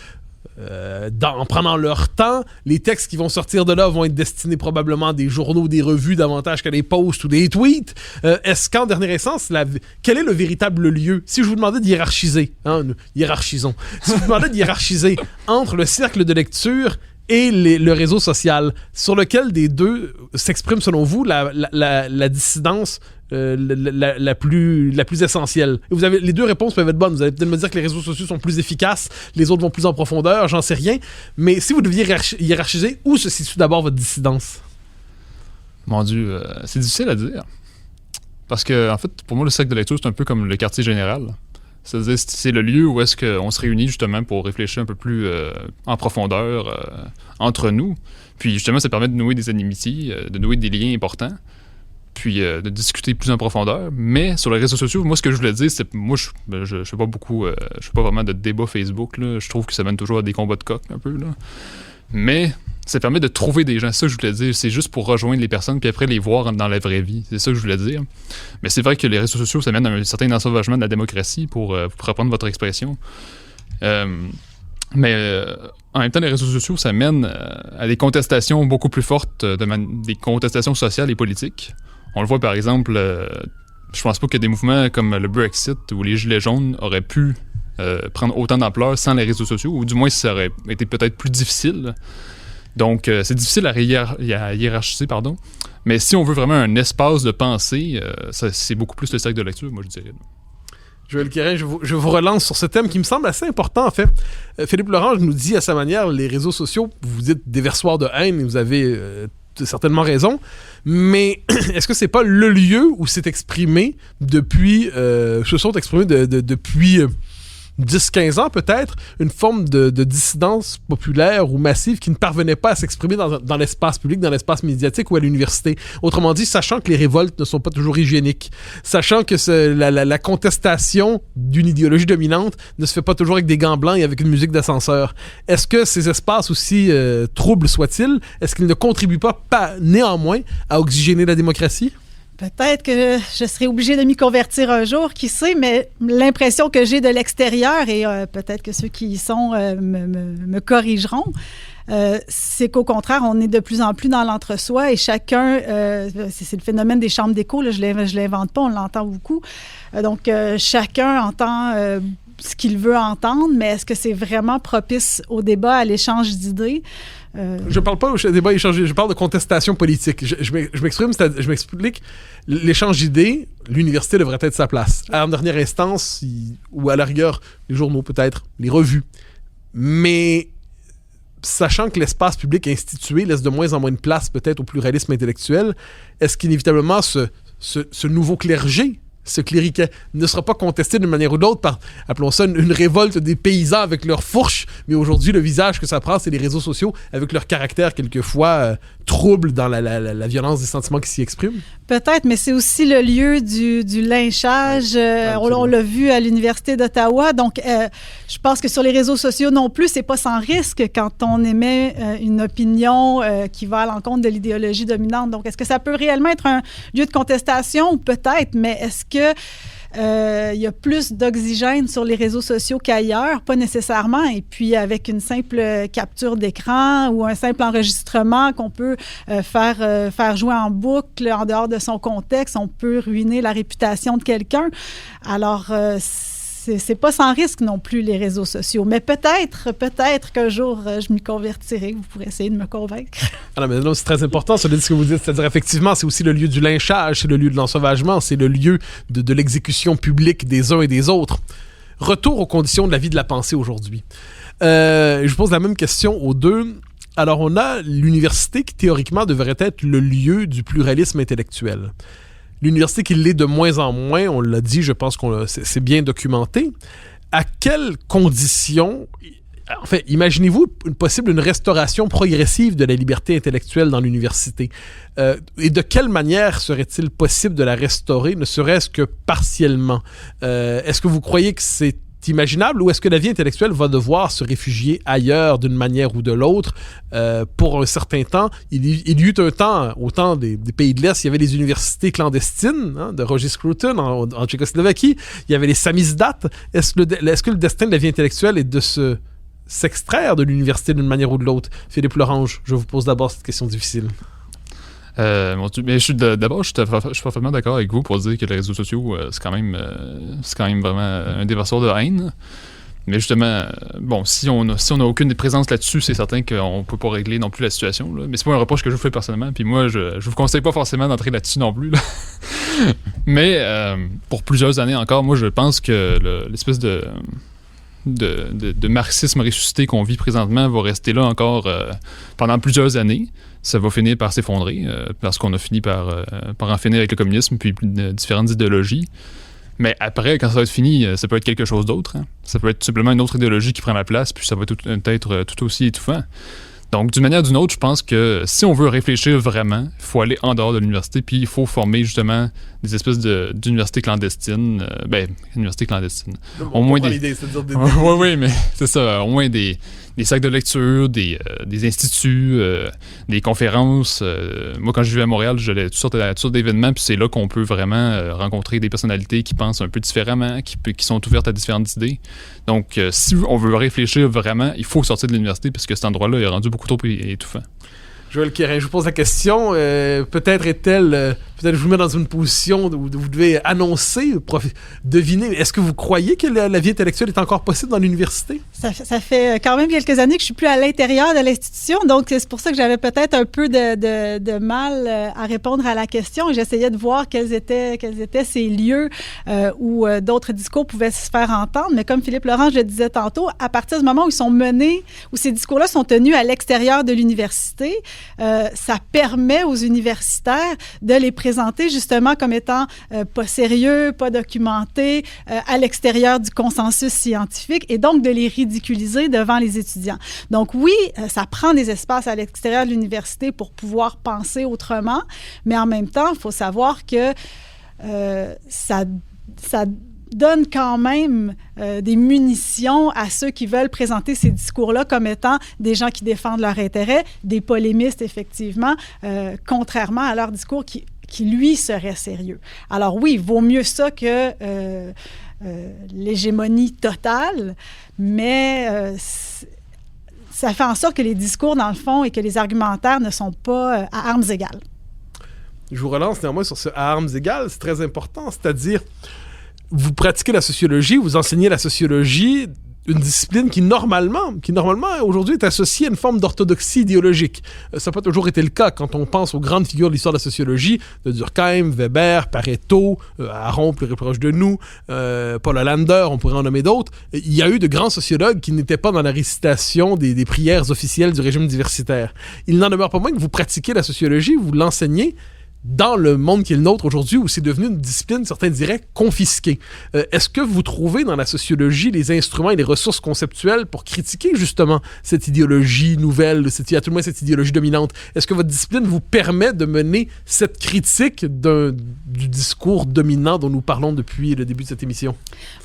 en prenant leur temps. Les textes qui vont sortir de là vont être destinés probablement à des journaux, des revues davantage qu'à des posts ou des tweets. Est-ce qu'en dernière instance, quel est le véritable lieu? Si je vous demandais de hiérarchiser, hiérarchisons. Si je vous demandais de hiérarchiser entre le cercle de lecture et le réseau social, sur lequel des deux s'exprime selon vous la dissidence la plus essentielle? Et vous avez, les deux réponses peuvent être bonnes. Vous allez peut-être me dire que les réseaux sociaux sont plus efficaces, les autres vont plus en profondeur, j'en sais rien. Mais si vous deviez hiérarchiser, où se situe d'abord votre dissidence? Mon Dieu, c'est difficile à dire. Parce que, en fait, pour moi, le cercle de lecture, c'est un peu comme le quartier général. C'est-à-dire, c'est le lieu où est-ce qu'on se réunit justement pour réfléchir un peu plus en profondeur entre nous. Puis justement, ça permet de nouer des amitiés, de nouer des liens importants, puis de discuter plus en profondeur. Mais sur les réseaux sociaux, moi, ce que je voulais dire, c'est moi, je fais pas beaucoup, je fais pas vraiment de débat Facebook, là. Je trouve que ça mène toujours à des combats de coq, un peu, là. Mais ça permet de trouver des gens. C'est ça que je voulais dire. C'est juste pour rejoindre les personnes, puis après les voir dans la vraie vie. C'est ça que je voulais dire. Mais c'est vrai que les réseaux sociaux, ça mène à un certain ensauvagement de la démocratie, pour reprendre votre expression. Mais en même temps, les réseaux sociaux, ça mène à des contestations beaucoup plus fortes, des contestations sociales et politiques. On le voit, par exemple, je pense pas que des mouvements comme le Brexit ou les Gilets jaunes auraient pu prendre autant d'ampleur sans les réseaux sociaux, ou du moins ça aurait été peut-être plus difficile. Donc, c'est difficile à hiérarchiser, pardon. Mais si on veut vraiment un espace de pensée, c'est beaucoup plus le cercle de lecture, moi, je dirais. Joël Quérin, je vous relance sur ce thème qui me semble assez important, en fait. Philippe Lorange nous dit à sa manière, les réseaux sociaux, vous dites déversoirs de haine, et vous avez certainement raison, mais est-ce que c'est pas le lieu où c'est exprimé depuis, depuis 10-15 ans peut-être, une forme de dissidence populaire ou massive qui ne parvenait pas à s'exprimer dans l'espace public, dans l'espace médiatique ou à l'université. Autrement dit, sachant que les révoltes ne sont pas toujours hygiéniques, sachant que la contestation d'une idéologie dominante ne se fait pas toujours avec des gants blancs et avec une musique d'ascenseur. Est-ce que ces espaces, aussi troubles soient-ils, est-ce qu'ils ne contribuent pas néanmoins à oxygéner la démocratie? Peut-être que je serai obligée de m'y convertir un jour, qui sait, mais l'impression que j'ai de l'extérieur, et peut-être que ceux qui y sont me corrigeront, c'est qu'au contraire, on est de plus en plus dans l'entre-soi et chacun, c'est le phénomène des chambres d'écho, là, je l'invente pas, on l'entend beaucoup. Donc, chacun entend ce qu'il veut entendre, mais est-ce que c'est vraiment propice au débat, à l'échange d'idées? Je parle pas au débat échangé, je parle de contestation politique. Je m'explique. L'échange d'idées, l'université devrait être sa place. En dernière instance, ou à la rigueur, les journaux peut-être, les revues. Mais sachant que l'espace public institué laisse de moins en moins de place peut-être au pluralisme intellectuel, est-ce qu'inévitablement ce nouveau clergé, ce cléricat, ne sera pas contesté d'une manière ou d'autre par, appelons ça, une révolte des paysans avec leurs fourches, mais aujourd'hui, le visage que ça prend, c'est les réseaux sociaux avec leur caractère quelquefois trouble dans la violence des sentiments qui s'y expriment? Peut-être, mais c'est aussi le lieu du lynchage. On l'a vu à l'Université d'Ottawa. Donc, je pense que sur les réseaux sociaux non plus, c'est pas sans risque quand on émet une opinion qui va à l'encontre de l'idéologie dominante. Donc, est-ce que ça peut réellement être un lieu de contestation? Peut-être, mais est-ce que il y a plus d'oxygène sur les réseaux sociaux qu'ailleurs? Pas nécessairement. Et puis, avec une simple capture d'écran ou un simple enregistrement qu'on peut faire jouer en boucle en dehors de son contexte, on peut ruiner la réputation de quelqu'un. Alors, c'est pas sans risque non plus, les réseaux sociaux. Mais peut-être qu'un jour, je m'y convertirai. Vous pourrez essayer de me convaincre. Alors, mais non, c'est très important, ce que vous dites. C'est-à-dire, effectivement, c'est aussi le lieu du lynchage, c'est le lieu de l'ensauvagement, c'est le lieu de l'exécution publique des uns et des autres. Retour aux conditions de la vie de la pensée aujourd'hui. Je pose la même question aux deux. Alors, on a l'université qui, théoriquement, devrait être le lieu du pluralisme intellectuel. L'université qui l'est de moins en moins, on l'a dit, je pense c'est bien documenté. À quelles conditions, En fait, imaginez-vous une restauration progressive de la liberté intellectuelle dans l'université. Et de quelle manière serait-il possible de la restaurer, ne serait-ce que partiellement? Est-ce que vous croyez que c'est imaginable ou est-ce que la vie intellectuelle va devoir se réfugier ailleurs d'une manière ou de l'autre pour un certain temps? Il y eut un temps, au temps des pays de l'Est, il y avait les universités clandestines, de Roger Scruton en Tchécoslovaquie, il y avait les samizdat. Est-ce que le destin de la vie intellectuelle est de s'extraire de l'université d'une manière ou de l'autre? Philippe Lorange, je vous pose d'abord cette question difficile. Mais je suis parfaitement d'accord avec vous pour dire que les réseaux sociaux, c'est quand même vraiment un déverseur de haine. Mais justement, si on a aucune présence là-dessus, c'est certain qu'on peut pas régler non plus la situation, là. Mais c'est pas un reproche que je vous fais personnellement. Puis moi, je vous conseille pas forcément d'entrer là-dessus non plus, là. Mais pour plusieurs années encore, moi, je pense que l'espèce de marxisme ressuscité qu'on vit présentement va rester là encore pendant plusieurs années. Ça va finir par s'effondrer parce qu'on a fini par en finir avec le communisme puis différentes idéologies. Mais après, quand ça va être fini, ça peut être quelque chose d'autre. Hein. Ça peut être simplement une autre idéologie qui prend la place puis ça va être tout aussi étouffant. Donc, d'une manière ou d'une autre, je pense que si on veut réfléchir vraiment, il faut aller en dehors de l'université, puis il faut former justement des espèces d'universités clandestines. Universités clandestines. Au moins l'idée, c'est-à-dire oui, mais c'est ça. Au moins des sacs de lecture, des instituts, des conférences. Moi, quand je vivais à Montréal, j'allais à toutes sortes d'événements, puis c'est là qu'on peut vraiment rencontrer des personnalités qui pensent un peu différemment, qui sont ouvertes à différentes idées. Donc, si on veut réfléchir vraiment, il faut sortir de l'université, parce que cet endroit-là est rendu beaucoup trop étouffant. Joël Quérin, je vous pose la question. Peut-être je vous mets dans une position où vous devez annoncer, deviner. Est-ce que vous croyez que la vie intellectuelle est encore possible dans l'université? Ça fait quand même quelques années que je suis plus à l'intérieur de l'institution, donc c'est pour ça que j'avais peut-être un peu de mal à répondre à la question. J'essayais de voir quels étaient ces lieux où d'autres discours pouvaient se faire entendre. Mais comme Philippe Lorange le disait tantôt, à partir du moment où ils sont menés, où ces discours-là sont tenus à l'extérieur de l'université, ça permet aux universitaires de les présenter justement comme étant pas sérieux, pas documentés, à l'extérieur du consensus scientifique et donc de les ridiculiser devant les étudiants. Donc oui, ça prend des espaces à l'extérieur de l'université pour pouvoir penser autrement, mais en même temps, il faut savoir que ça donne quand même des munitions à ceux qui veulent présenter ces discours-là comme étant des gens qui défendent leurs intérêts, des polémistes, effectivement, contrairement à leur discours qui lui, serait sérieux. Alors oui, il vaut mieux ça que l'hégémonie totale, mais ça fait en sorte que les discours, dans le fond, et que les argumentaires ne sont pas à armes égales. Je vous relance néanmoins sur ce « à armes égales », c'est très important, c'est-à-dire vous pratiquez la sociologie, vous enseignez la sociologie, une discipline qui normalement aujourd'hui est associée à une forme d'orthodoxie idéologique. Ça n'a pas toujours été le cas quand on pense aux grandes figures de l'histoire de la sociologie, de Durkheim, Weber, Pareto, Aron plus proche de nous, Paul Hollander, on pourrait en nommer d'autres. Il y a eu de grands sociologues qui n'étaient pas dans la récitation des prières officielles du régime diversitaire. Il n'en demeure pas moins que vous pratiquez la sociologie, vous l'enseignez dans le monde qui est le nôtre aujourd'hui, où c'est devenu une discipline, certains diraient, confisquée. Est-ce que vous trouvez dans la sociologie les instruments et les ressources conceptuelles pour critiquer justement cette idéologie nouvelle, à tout le moins cette idéologie dominante? Est-ce que votre discipline vous permet de mener cette critique du discours dominant dont nous parlons depuis le début de cette émission?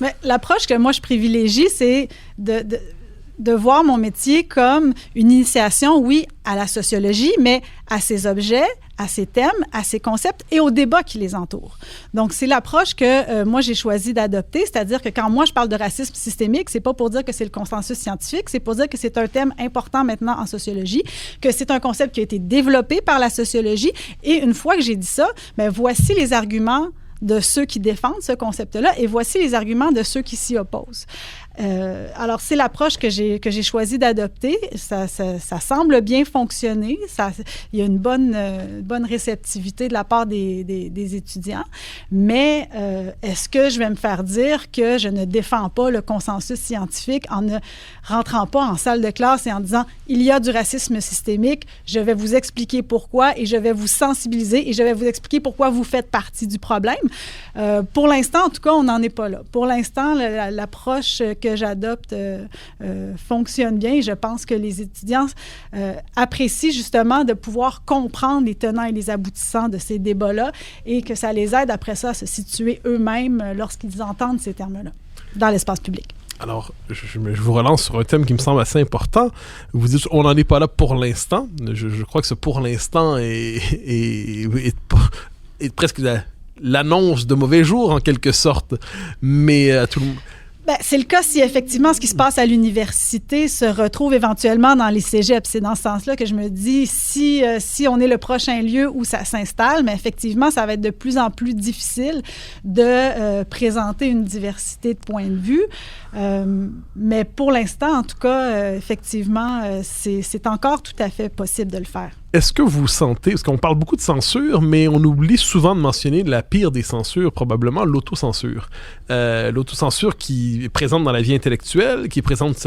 Mais l'approche que moi je privilégie, c'est de voir mon métier comme une initiation, oui, à la sociologie, mais à ses objets, à ses thèmes, à ses concepts et aux débats qui les entourent. Donc, c'est l'approche que moi, j'ai choisi d'adopter, c'est-à-dire que quand moi, je parle de racisme systémique, c'est pas pour dire que c'est le consensus scientifique, c'est pour dire que c'est un thème important maintenant en sociologie, que c'est un concept qui a été développé par la sociologie. Et une fois que j'ai dit ça, bien, voici les arguments de ceux qui défendent ce concept-là et voici les arguments de ceux qui s'y opposent. Alors, c'est l'approche que j'ai choisi d'adopter. Ça semble bien fonctionner. Il y a une bonne réceptivité de la part des étudiants. Mais est-ce que je vais me faire dire que je ne défends pas le consensus scientifique en ne rentrant pas en salle de classe et en disant « il y a du racisme systémique, je vais vous expliquer pourquoi et je vais vous sensibiliser et je vais vous expliquer pourquoi vous faites partie du problème ». Pour l'instant, en tout cas, on n'en est pas là. Pour l'instant, l'approche que j'adopte fonctionne bien. Et je pense que les étudiants apprécient justement de pouvoir comprendre les tenants et les aboutissants de ces débats-là et que ça les aide après ça à se situer eux-mêmes lorsqu'ils entendent ces termes-là dans l'espace public. Alors, je vous relance sur un thème qui me semble assez important. Vous dites, on n'en est pas là pour l'instant. Je crois que ce pour l'instant est presque l'annonce de mauvais jours, en quelque sorte. Mais tout le monde... Ben, c'est le cas si effectivement ce qui se passe à l'université se retrouve éventuellement dans les cégeps. C'est dans ce sens-là que je me dis, si on est le prochain lieu où ça s'installe, mais effectivement, ça va être de plus en plus difficile de présenter une diversité de points de vue. Mais pour l'instant, en tout cas, effectivement, c'est encore tout à fait possible de le faire. Est-ce que vous sentez, parce qu'on parle beaucoup de censure, mais on oublie souvent de mentionner la pire des censures, probablement l'autocensure. L'autocensure qui est présente dans la vie intellectuelle, qui est présente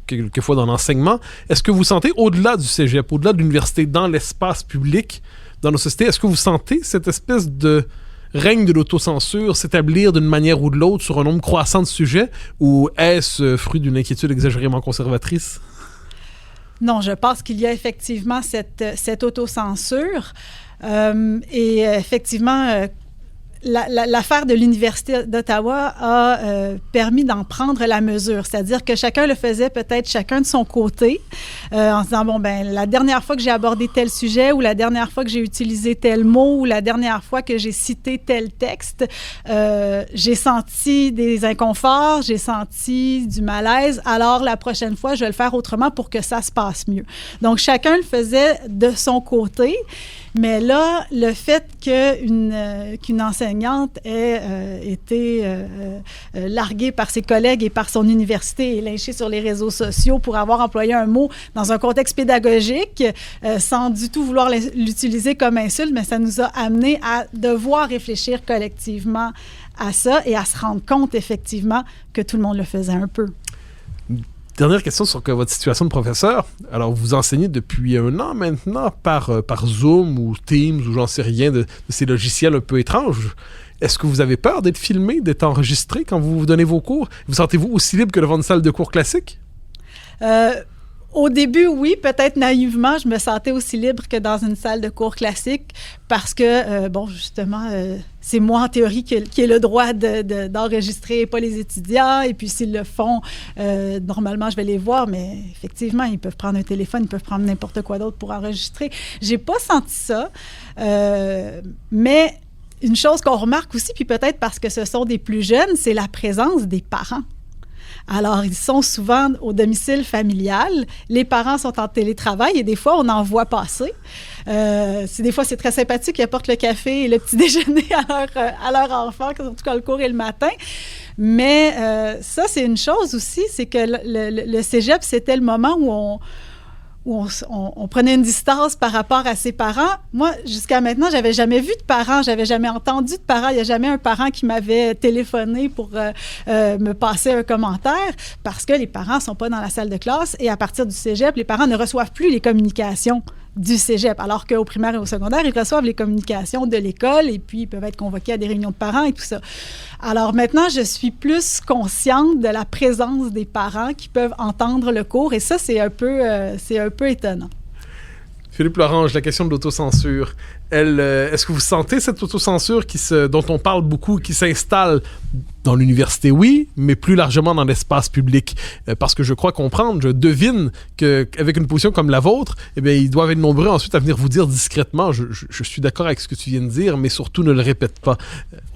quelquefois dans l'enseignement. Est-ce que vous sentez, au-delà du cégep, au-delà de l'université, dans l'espace public, dans nos sociétés, est-ce que vous sentez cette espèce de règne de l'autocensure s'établir d'une manière ou de l'autre sur un nombre croissant de sujets, ou est-ce fruit d'une inquiétude exagérément conservatrice? Non, je pense qu'il y a effectivement cette autocensure. Et effectivement, l'affaire de l'Université d'Ottawa a permis d'en prendre la mesure. C'est-à-dire que chacun le faisait peut-être chacun de son côté, en se disant, bon, ben la dernière fois que j'ai abordé tel sujet ou la dernière fois que j'ai utilisé tel mot ou la dernière fois que j'ai cité tel texte, j'ai senti des inconforts, j'ai senti du malaise, alors la prochaine fois, je vais le faire autrement pour que ça se passe mieux. Donc, chacun le faisait de son côté. Mais là, le fait qu'une enseignante ait été larguée par ses collègues et par son université et lynchée sur les réseaux sociaux pour avoir employé un mot dans un contexte pédagogique, sans du tout vouloir l'utiliser comme insulte, mais ça nous a amené à devoir réfléchir collectivement à ça et à se rendre compte effectivement que tout le monde le faisait un peu. Dernière question sur votre situation de professeur. Alors, vous enseignez depuis 1 an maintenant par Zoom ou Teams ou j'en sais rien de ces logiciels un peu étranges. Est-ce que vous avez peur d'être filmé, d'être enregistré quand vous donnez vos cours? Vous sentez-vous aussi libre que devant une salle de cours classique? Au début, oui, peut-être naïvement, je me sentais aussi libre que dans une salle de cours classique parce que, bon, justement, c'est moi, en théorie, qui ai le droit d'enregistrer et pas les étudiants. Et puis, s'ils le font, normalement, je vais les voir. Mais effectivement, ils peuvent prendre un téléphone, ils peuvent prendre n'importe quoi d'autre pour enregistrer. J'ai pas senti ça. Mais une chose qu'on remarque aussi, puis peut-être parce que ce sont des plus jeunes, c'est la présence des parents. Alors, ils sont souvent au domicile familial. Les parents sont en télétravail et des fois, on en voit passer. Des fois, c'est très sympathique. Ils apportent le café et le petit déjeuner à leur enfant, surtout quand le cours est le matin. Mais ça, c'est une chose aussi, c'est que le cégep, c'était le moment où on prenait une distance par rapport à ses parents. Moi, jusqu'à maintenant, j'avais jamais vu de parents, j'avais jamais entendu de parents. Il n'y a jamais un parent qui m'avait téléphoné pour me passer un commentaire parce que les parents ne sont pas dans la salle de classe et à partir du cégep, les parents ne reçoivent plus les communications du cégep, alors qu'au primaire et au secondaire, ils reçoivent les communications de l'école et puis ils peuvent être convoqués à des réunions de parents et tout ça. Alors maintenant, je suis plus consciente de la présence des parents qui peuvent entendre le cours et ça, c'est un peu étonnant. Philippe Lorange, la question de l'autocensure. Est-ce que vous sentez cette autocensure dont on parle beaucoup, qui s'installe dans l'université, oui, mais plus largement dans l'espace public? Parce que je crois comprendre, je devine qu'avec une position comme la vôtre, eh bien, ils doivent être nombreux ensuite à venir vous dire discrètement, je suis d'accord avec ce que tu viens de dire, mais surtout ne le répète pas.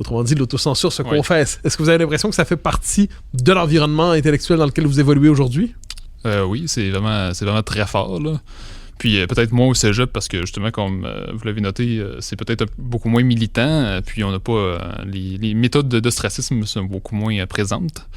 Autrement dit, l'autocensure se confesse. Est-ce que vous avez l'impression que ça fait partie de l'environnement intellectuel dans lequel vous évoluez aujourd'hui? Oui, c'est vraiment très fort, là. Puis peut-être moins au cégep parce que justement, comme vous l'avez noté, c'est peut-être beaucoup moins militant. Puis on n'a pas... les méthodes d'ostracisme sont beaucoup moins présentes.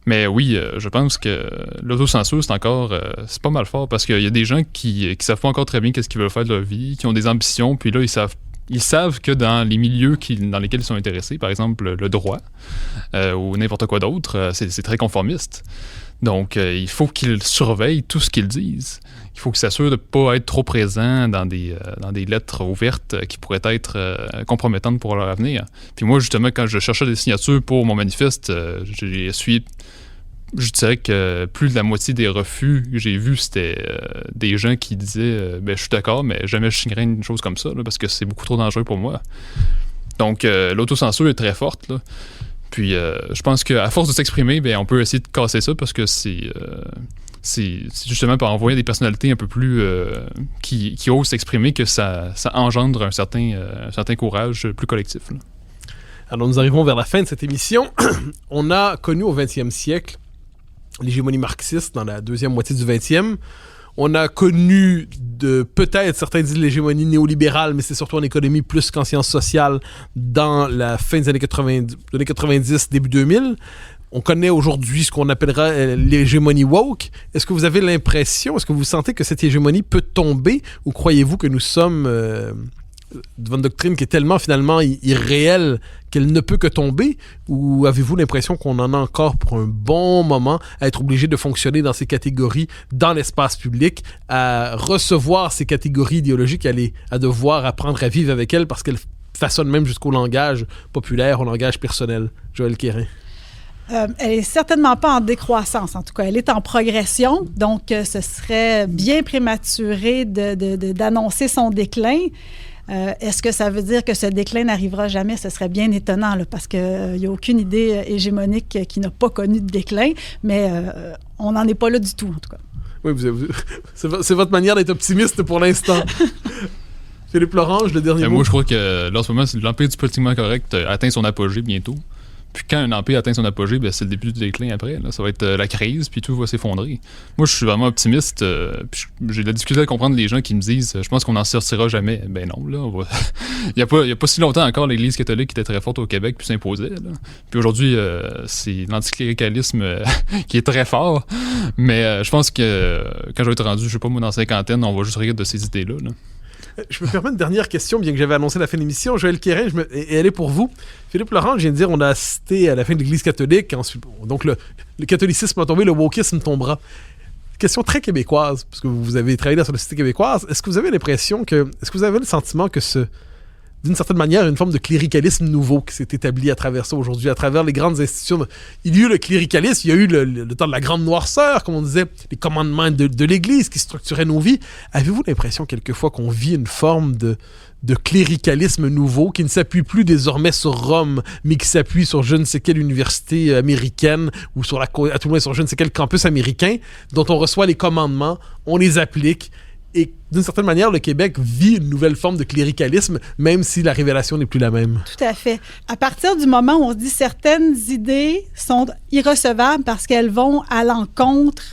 Mais oui, je pense que l'autocensure, c'est pas mal fort parce qu'il y a des gens qui savent pas encore très bien qu'est-ce qu'ils veulent faire de leur vie, qui ont des ambitions, puis là, ils savent que dans les milieux dans lesquels ils sont intéressés, par exemple le droit ou n'importe quoi d'autre, c'est très conformiste. Donc, il faut qu'ils surveillent tout ce qu'ils disent. Il faut qu'ils s'assurent de ne pas être trop présents dans des lettres ouvertes qui pourraient être compromettantes pour leur avenir. Puis moi, justement, quand je cherchais des signatures pour mon manifeste, j'ai essuyé je dirais que plus de la moitié des refus que j'ai vus, c'était des gens qui disaient je suis d'accord, mais jamais je signerais une chose comme ça, là, parce que c'est beaucoup trop dangereux pour moi. Donc, l'autocensure est très forte, là. Puis, je pense qu'à force de s'exprimer, on peut essayer de casser ça, parce que c'est justement par envoyer des personnalités un peu plus qui osent s'exprimer que ça engendre un certain courage plus collectif, là. Alors, nous arrivons vers la fin de cette émission. On a connu au 20e siècle l'hégémonie marxiste dans la deuxième moitié du 20e. On a connu peut-être, certains disent l'hégémonie néolibérale, mais c'est surtout en économie plus qu'en sciences sociales dans la fin des années 90, début 2000. On connaît aujourd'hui ce qu'on appellera l'hégémonie woke. Est-ce que vous avez l'impression, est-ce que vous sentez que cette hégémonie peut tomber, ou croyez-vous que nous sommes devant une doctrine qui est tellement finalement irréelle qu'elle ne peut que tomber, ou avez-vous l'impression qu'on en a encore pour un bon moment à être obligé de fonctionner dans ces catégories dans l'espace public, à recevoir ces catégories idéologiques, à devoir apprendre à vivre avec elles parce qu'elles façonnent même jusqu'au langage populaire, au langage personnel? Joëlle Quérin. Elle est certainement pas en décroissance, en tout cas. Elle est en progression, donc ce serait bien prématuré d'annoncer son déclin. Est-ce que ça veut dire que ce déclin n'arrivera jamais? Ce serait bien étonnant, là, parce qu'il n'y a aucune idée hégémonique qui n'a pas connu de déclin, mais on n'en est pas là du tout, en tout cas. Oui, c'est votre manière d'être optimiste pour l'instant. Philippe Lorange, le dernier mot. Moi, je crois que là, en ce moment, l'empire du politiquement correct atteint son apogée bientôt. Puis quand un empire atteint son apogée, c'est le début du déclin après. Là. Ça va être la crise, puis tout va s'effondrer. Moi, je suis vraiment optimiste. Puis j'ai de la difficulté à comprendre les gens qui me disent « Je pense qu'on n'en sortira jamais ». Ben non, là. Il y a pas si longtemps encore, l'Église catholique était très forte au Québec, puis s'imposait. Là. Puis aujourd'hui, c'est l'anticléricalisme qui est très fort. Mais je pense que quand je vais être rendu, je sais pas, moi, dans la cinquantaine, on va juste rire de ces idées-là. Là. Je me permets une dernière question, bien que j'avais annoncé la fin de l'émission. Joëlle Quérin, et elle est pour vous. Philippe Laurent, je viens de dire, on a assisté à la fin de l'Église catholique. Ensuite, donc, le catholicisme a tombé, le wokisme tombera. Question très québécoise, parce que vous avez travaillé dans la société québécoise. Est-ce que vous avez le sentiment que d'une certaine manière, une forme de cléricalisme nouveau qui s'est établi à travers ça aujourd'hui, à travers les grandes institutions. Il y a eu le cléricalisme, il y a eu le temps de la grande noirceur, comme on disait, les commandements de l'Église qui structuraient nos vies. Avez-vous l'impression quelquefois qu'on vit une forme de cléricalisme nouveau qui ne s'appuie plus désormais sur Rome, mais qui s'appuie sur je ne sais quelle université américaine ou à tout le moins sur je ne sais quel campus américain, dont on reçoit les commandements, on les applique. Et d'une certaine manière, le Québec vit une nouvelle forme de cléricalisme, même si la révélation n'est plus la même. Tout à fait. À partir du moment où on se dit certaines idées sont irrecevables parce qu'elles vont à l'encontre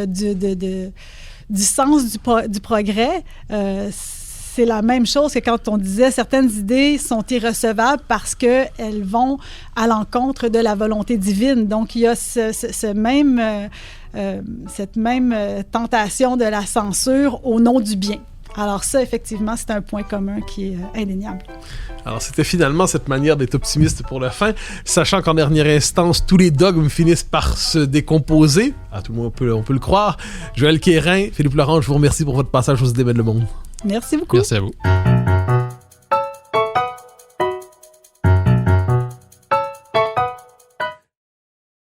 du sens du progrès, c'est la même chose que quand on disait certaines idées sont irrecevables parce qu'elles vont à l'encontre de la volonté divine. Donc, il y a cette même tentation de la censure au nom du bien. Alors ça, effectivement, c'est un point commun qui est indéniable. Alors, c'était finalement cette manière d'être optimiste pour la fin, sachant qu'en dernière instance, tous les dogmes finissent par se décomposer. À tout le monde, on peut le croire. Joëlle Quérin, Philippe Laurent, je vous remercie pour votre passage aux Idées Belles Le Monde. Merci beaucoup. Merci à vous.